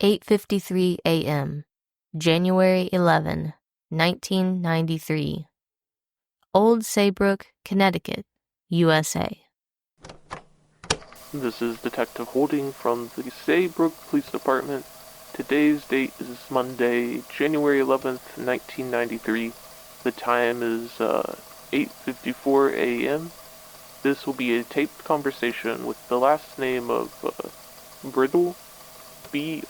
8:53 a.m., January 11, 1993. Old Saybrook, Connecticut, USA. This is Detective Holding from the Saybrook Police Department. Today's date is Monday, January 11th, 1993. The time is 8:54 a.m. This will be a taped conversation with the last name of Briddle, Briddle,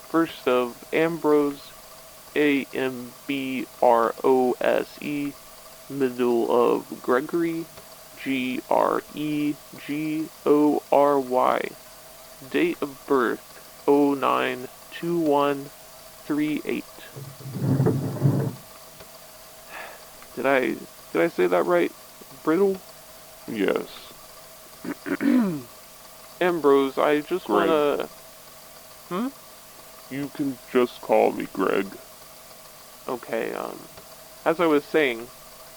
first of Ambrose, Ambrose, middle of Gregory, Gregory. Date of birth 09/21/38. Did I say that right? Briddle? Yes. Ambrose, I just Greg. wanna... You can just call me Greg. Okay, as I was saying,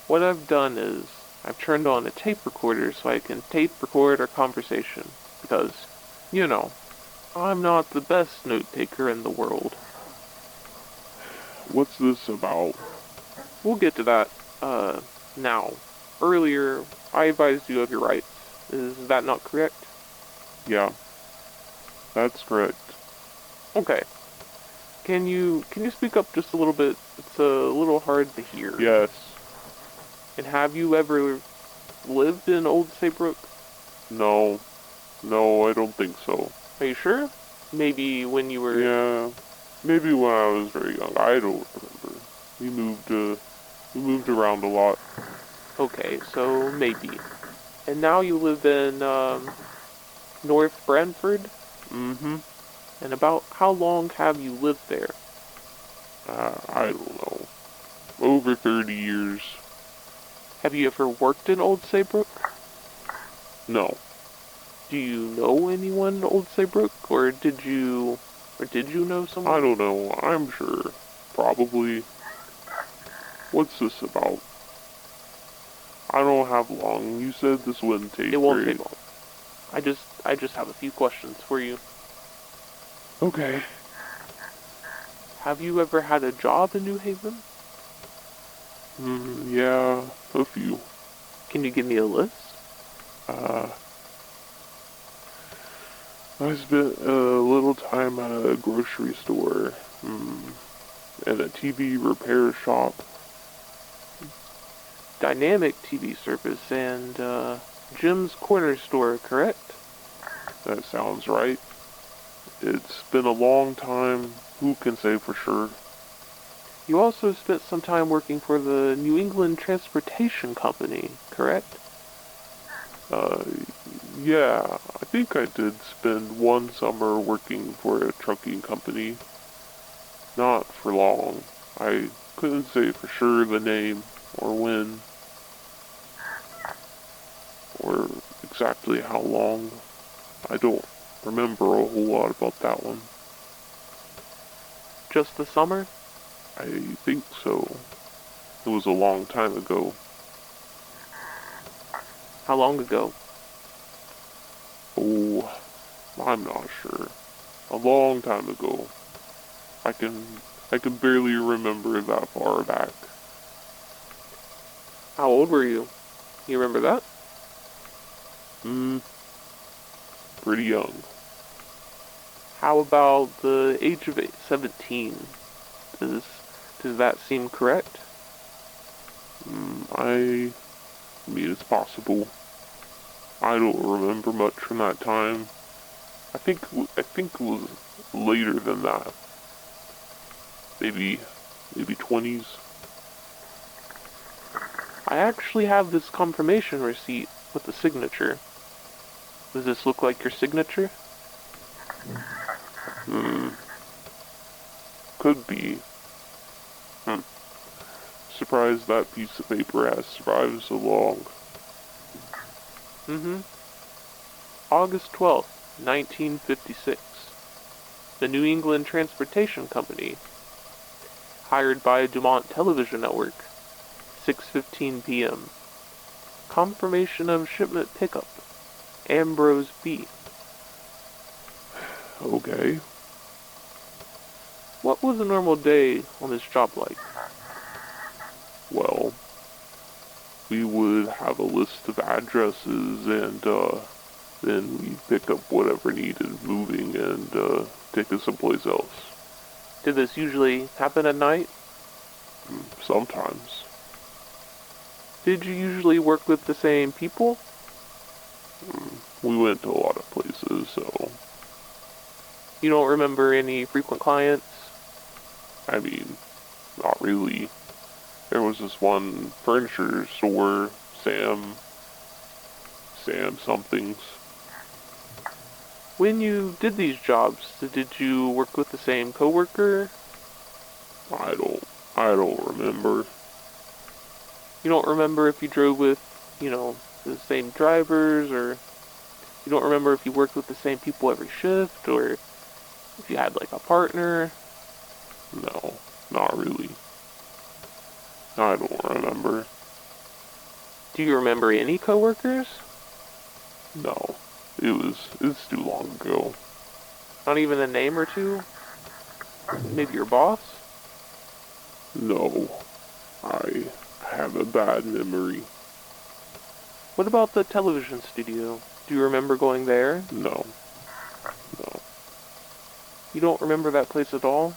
what I've done is I've turned on a tape recorder so I can tape record our conversation, because, you know, I'm not the best note taker in the world. What's this about? We'll get to that, now. Earlier, I advised you of your rights. Is that not correct? Yeah. That's correct. Okay. Can you speak up just a little bit? It's a little hard to hear. Yes. And have you ever lived in Old Saybrook? No, I don't think so. Are you sure? Maybe when you were... Yeah, maybe when I was very young. I don't remember. We moved around a lot. Okay, so maybe. And now you live in, North Branford? Mm-hmm. And about how long have you lived there? I don't know. Over 30 years. Have you ever worked in Old Saybrook? No. Do you know anyone in Old Saybrook? Or did you know someone? I don't know. I'm sure. Probably. What's this about? I don't have long. You said this wouldn't take It won't very take long. I just have a few questions for you. Okay. Have you ever had a job in New Haven? Yeah, a few. Can you give me a list? I spent a little time at a grocery store, and a TV repair shop. Dynamic TV service and, Jim's Corner Store, correct? That sounds right. It's been a long time. Who can say for sure? You also spent some time working for the New England Transportation Company, correct? Yeah, I think I did spend one summer working for a trucking company. Not for long. I couldn't say for sure the name, or when, or exactly how long. I don't remember a whole lot about that one. Just the summer? I think so. It was a long time ago. How long ago? Oh, I'm not sure. A long time ago. I can barely remember that far back. How old were you? You remember that? Pretty young. How about the age of 17? Does that seem correct? I mean, it's possible. I don't remember much from that time. I think it was later than that. Maybe 20s. I actually have this confirmation receipt with the signature. Does this look like your signature? Could be. Surprised that piece of paper has survived so long. August 12th, 1956. The New England Transportation Company. Hired by Dumont Television Network. 6:15 p.m. Confirmation of shipment pickup. Ambrose B. Okay. What was a normal day on this job like? Well, we would have a list of addresses and, then we pick up whatever needed moving and, take it someplace else. Did this usually happen at night? Sometimes. Did you usually work with the same people? We went to a lot of places, so... You don't remember any frequent clients? I mean, not really. There was this one furniture store, Sam somethings. When you did these jobs, did you work with the same coworker? I don't remember. You don't remember if you drove with, the same drivers, or you don't remember if you worked with the same people every shift, or if you had like a partner? No, not really. I don't remember. Do you remember any coworkers? No, it's too long ago. Not even a name or two? Maybe your boss? No, I have a bad memory. What about the television studio? Do you remember going there? No. You don't remember that place at all?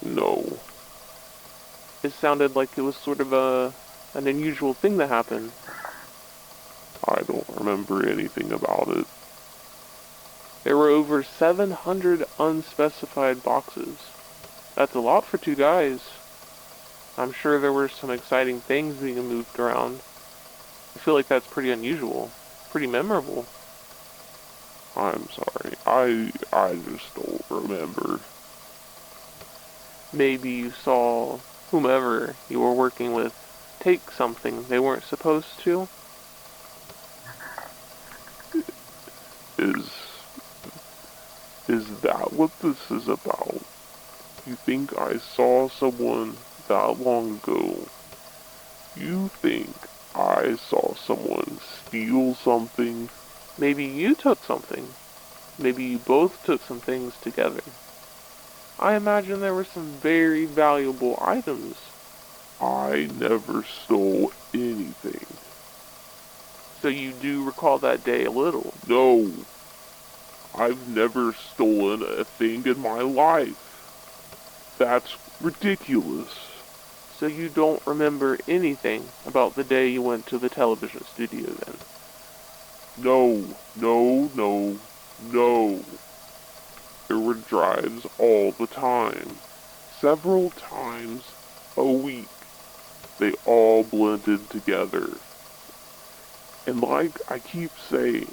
No. It sounded like it was sort of an unusual thing that happened. I don't remember anything about it. There were over 700 unspecified boxes. That's a lot for two guys. I'm sure there were some exciting things being moved around. I feel like that's pretty unusual. Pretty memorable. I'm sorry. I just don't remember. Maybe you saw whomever you were working with take something they weren't supposed to? Is that what this is about? You think I saw someone that long ago? You think I saw someone steal something? Maybe you took something. Maybe you both took some things together. I imagine there were some very valuable items. I never stole anything. So you do recall that day a little? No. I've never stolen a thing in my life. That's ridiculous. So you don't remember anything about the day you went to the television studio then? No. There were drives all the time. Several times a week. They all blended together. And like I keep saying,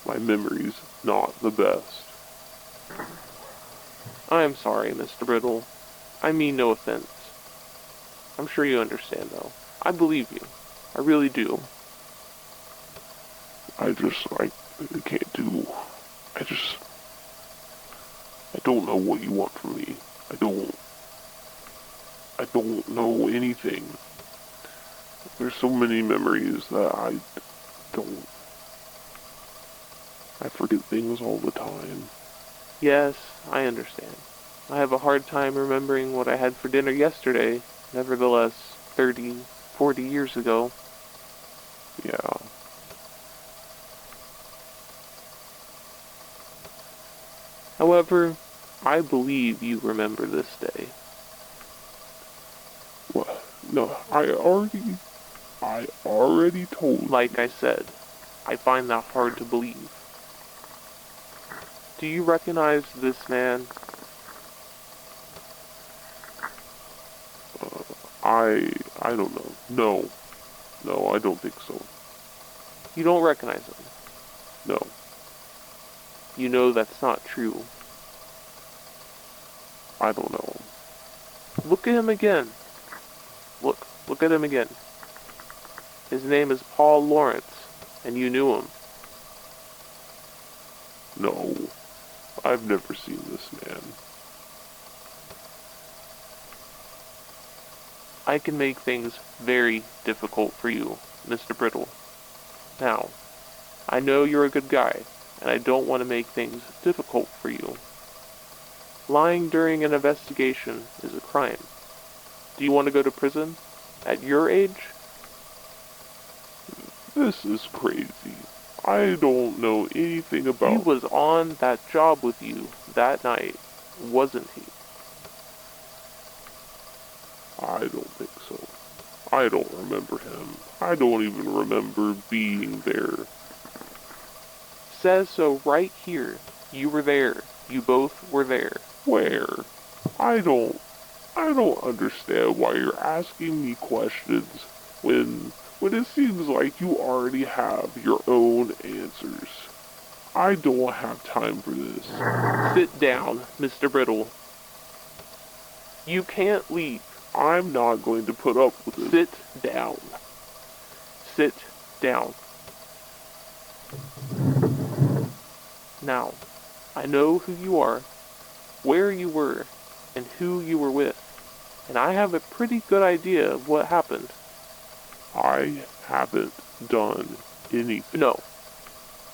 my memory's not the best. I'm sorry, Mr. Briddle. I mean no offense. I'm sure you understand, though. I believe you. I really do. I can't do... I don't know what you want from me. I don't know anything. There's so many memories that I forget things all the time. Yes, I understand. I have a hard time remembering what I had for dinner yesterday, nevertheless, 30, 40 years ago. Yeah. However, I believe you remember this day. What? No, I already told. Like I said, I find that hard to believe. Do you recognize this man? I don't know. No, I don't think so. You don't recognize him? No. You know that's not true. I don't know. Look at him again. Look at him again. His name is Paul Lawrence, and you knew him. No. I've never seen this man. I can make things very difficult for you, Mr. Briddle. Now, I know you're a good guy. and I don't want to make things difficult for you. Lying during an investigation is a crime. Do you want to go to prison? At your age? This is crazy. I don't know anything about... He was on that job with you that night, wasn't he? I don't think so. I don't remember him. I don't even remember being there. Says so right here. You were there. You both were there. Where? I don't understand why you're asking me questions when it seems like you already have your own answers. I don't have time for this. Sit down, Mr. Briddle. You can't leave. I'm not going to put up with this. Sit down. Sit down. Now, I know who you are, where you were, and who you were with, and I have a pretty good idea of what happened. I haven't done anything. No.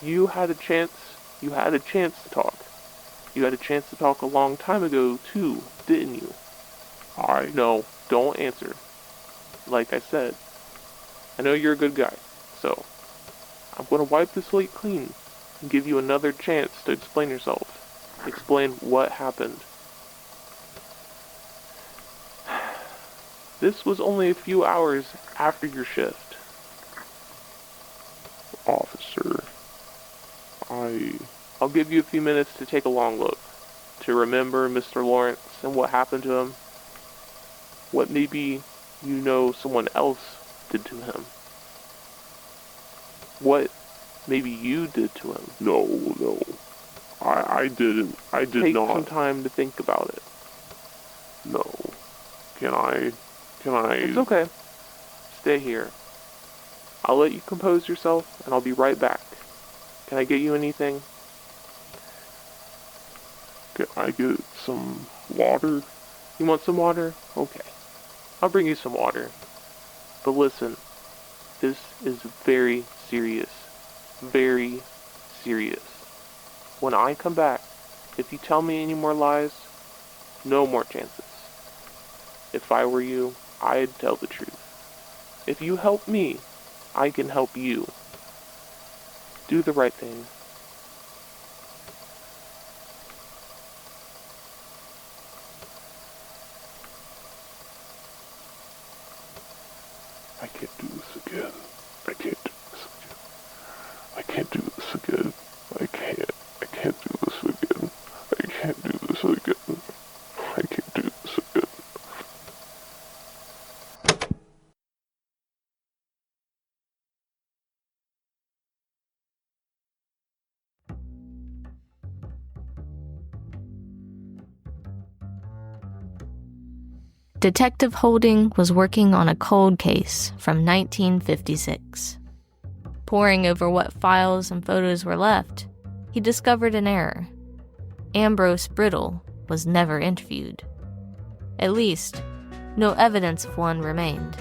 You had a chance to talk. You had a chance to talk a long time ago, too, didn't you? No, don't answer. Like I said, I know you're a good guy, so I'm gonna wipe the slate clean and give you another chance to explain yourself. Explain what happened. This was only a few hours after your shift. Officer, I'll give you a few minutes to take a long look, to remember Mr. Lawrence and what happened to him. What maybe you know someone else did to him. What maybe you did to him. No. I didn't. I did Take not. some time to think about it. No. Can I? It's okay. Stay here. I'll let you compose yourself, and I'll be right back. Can I get you anything? Can I get some water? You want some water? Okay. I'll bring you some water. But listen, this is very serious. Very serious. When I come back, if you tell me any more lies, no more chances. If I were you, I'd tell the truth. If you help me, I can help you. Do the right thing. I can't do this again. I can't do this again. I can't do this again. I can't do this again. I can't do this again. I can't do this again. Detective Holding was working on a cold case from 1956. Poring over what files and photos were left, he discovered an error. Ambrose Briddle was never interviewed. At least, no evidence of one remained.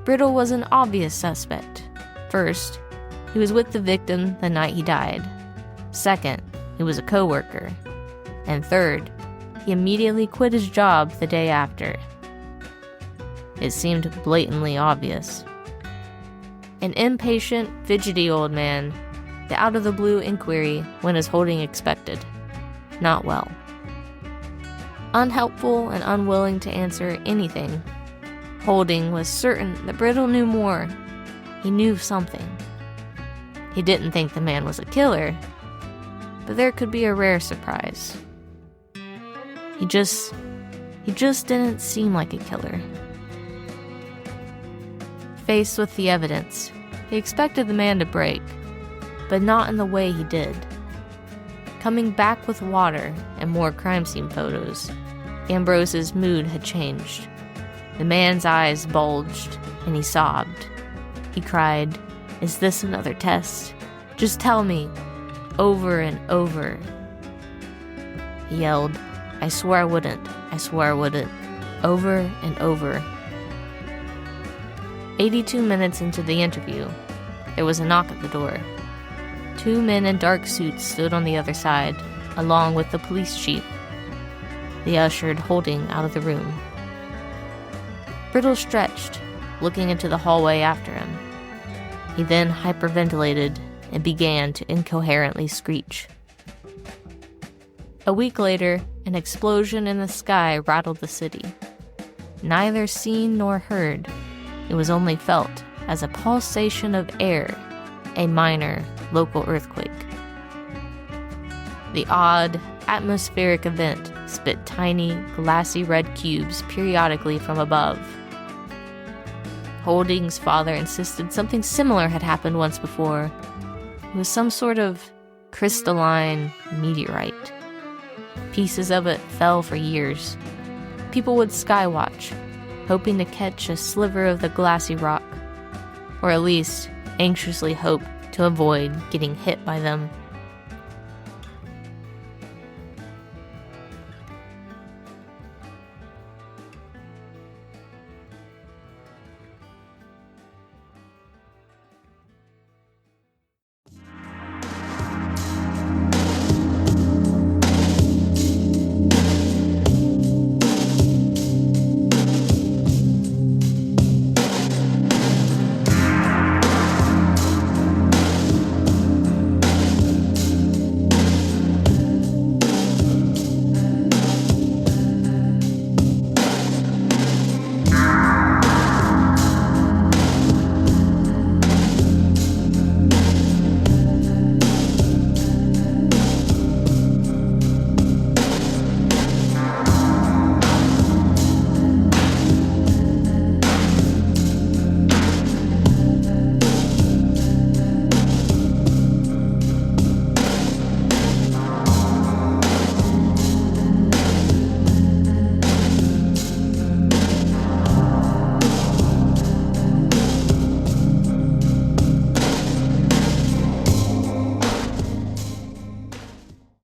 Briddle was an obvious suspect. First, he was with the victim the night he died. Second, he was a co-worker. And third, he immediately quit his job the day after. It seemed blatantly obvious. An impatient, fidgety old man, the out-of-the-blue inquiry went as Holding expected. Not well. Unhelpful and unwilling to answer anything, Holding was certain that Briddle knew more. He knew something. He didn't think the man was a killer, but there could be a rare surprise. He just didn't seem like a killer. Faced with the evidence, he expected the man to break, but not in the way he did. Coming back with water and more crime scene photos, Ambrose's mood had changed. The man's eyes bulged, and he sobbed. He cried, "Is this another test? Just tell me," over and over. He yelled, "I swear I wouldn't, I swear I wouldn't," over and over. 82 minutes into the interview, there was a knock at the door. 2 men in dark suits stood on the other side, along with the police chief. They ushered Holding out of the room. Briddle stretched, looking into the hallway after him. He then hyperventilated and began to incoherently screech. A week later, an explosion in the sky rattled the city. Neither seen nor heard, it was only felt as a pulsation of air, a minor local earthquake. The odd, atmospheric event spit tiny, glassy red cubes periodically from above. Holding's father insisted something similar had happened once before. It was some sort of crystalline meteorite. Pieces of it fell for years. People would skywatch, hoping to catch a sliver of the glassy rock, or at least anxiously hope to avoid getting hit by them